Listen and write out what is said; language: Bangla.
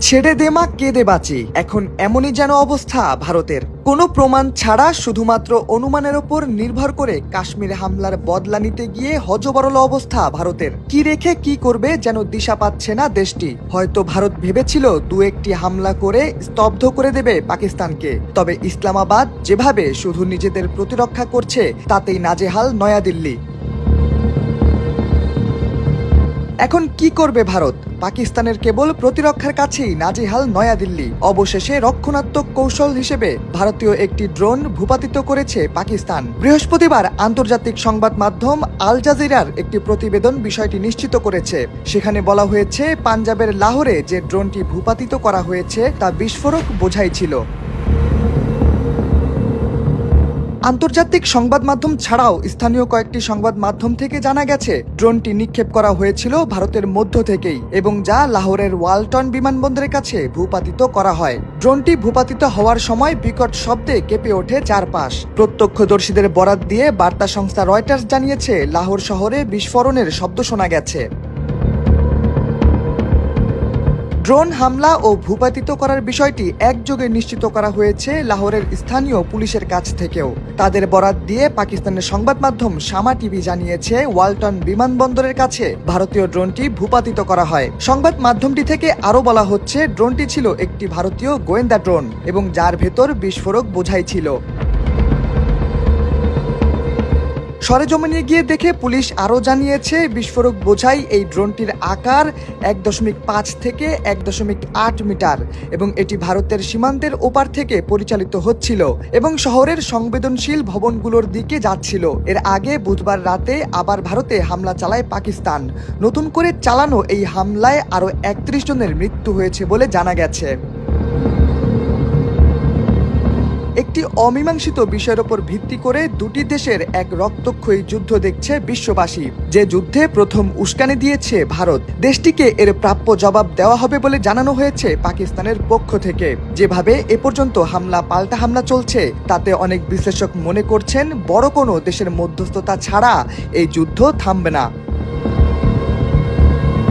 ছেড়ে দে মা কেঁদে বাঁচি, এখন এমনই যেন অবস্থা ভারতের। কোনো প্রমাণ ছাড়া শুধুমাত্র অনুমানের ওপর নির্ভর করে কাশ্মীর হামলার বদলা নিতে গিয়ে হযবরল অবস্থা ভারতের। কি রেখে কি করবে যেন দিশা পাচ্ছে না দেশটি। হয়তো ভারত ভেবেছিল দু একটি হামলা করে স্তব্ধ করে দেবে পাকিস্তানকে, তবে ইসলামাবাদ যেভাবে শুধু নিজেদের প্রতিরক্ষা করছে তাতেই নাজেহাল নয়াদিল্লি। এখন কি করবে ভারত? পাকিস্তানের কেবল প্রতিরক্ষার কাছেই নাজেহাল নয়াদিল্লি। অবশেষে রক্ষণাত্মক কৌশল হিসেবে ভারতীয় একটি ড্রোন ভূপাতিত করেছে পাকিস্তান। বৃহস্পতিবার আন্তর্জাতিক সংবাদ মাধ্যম আল জাজিরার একটি প্রতিবেদন বিষয়টি নিশ্চিত করেছে। সেখানে বলা হয়েছে, পাঞ্জাবের লাহোরে যে ড্রোনটি ভূপাতিত করা হয়েছে তা বিস্ফোরক বোঝাই ছিল। আন্তর্জাতিক সংবাদ মাধ্যম ছাড়াও স্থানীয় কয়েকটি সংবাদ মাধ্যম থেকে জানা গেছে ড্রোনটি নিক্ষেপ করা হয়েছিল ভারতের মধ্য থেকেই এবং যা লাহোরের ওয়ালটন বিমানবন্দরের কাছে ভূপাতিত করা হয়। ড্রোনটি ভূপাতিত হওয়ার সময় বিকট শব্দে কেঁপে ওঠে চারপাশ। প্রত্যক্ষদর্শীদের বরাত দিয়ে বার্তা সংস্থা রয়টার্স জানিয়েছে, লাহোর শহরে বিস্ফোরণের শব্দ শোনা গেছে। ড্রোন হামলা ও ভূপাতিত করার বিষয়টি একযোগে নিশ্চিত করা হয়েছে লাহোরের স্থানীয় পুলিশের কাছ থেকেও। তাদের বরাত দিয়ে পাকিস্তানের সংবাদ মাধ্যম শামা টিভি জানিয়েছে, ওয়ালটন বিমানবন্দরের কাছে ভারতীয় ড্রোনটি ভূপাতিত করা হয়। সংবাদ মাধ্যমটি থেকে আরও বলা হচ্ছে, ড্রোনটি ছিল একটি ভারতীয় গোয়েন্দা ড্রোন এবং যার ভেতর বিস্ফোরক বোঝাই ছিল। সরেজমিনে গিয়ে দেখে পুলিশ আরও জানিয়েছে, বিস্ফোরক বোঝাই এই ড্রোনটির আকার 1.5 থেকে 1.8 মিটার এবং এটি ভারতের সীমান্তের ওপার থেকে পরিচালিত হচ্ছিল এবং শহরের সংবেদনশীল ভবনগুলোর দিকে যাচ্ছিল। এর আগে বুধবার রাতে আবার ভারতে হামলা চালায় পাকিস্তান। নতুন করে চালানো এই হামলায় আরও 31 জনের মৃত্যু হয়েছে বলে জানা গেছে। একটি অমীমাংসিত বিষয়ের উপর ভিত্তি করে দুটি দেশের এক রক্তক্ষয়ী যুদ্ধ দেখছে বিশ্ববাসী। যে যুদ্ধে প্রথম উস্কানি দিয়েছে ভারত, দেশটিকে এর প্রাপ্য জবাব দেওয়া হবে বলে জানানো হয়েছে পাকিস্তানের পক্ষ থেকে। যেভাবে এ পর্যন্ত হামলা পাল্টা হামলা চলছে তাতে অনেক বিশ্লেষক মনে করছেন বড় কোনো দেশের মধ্যস্থতা ছাড়া এই যুদ্ধ থামবে না।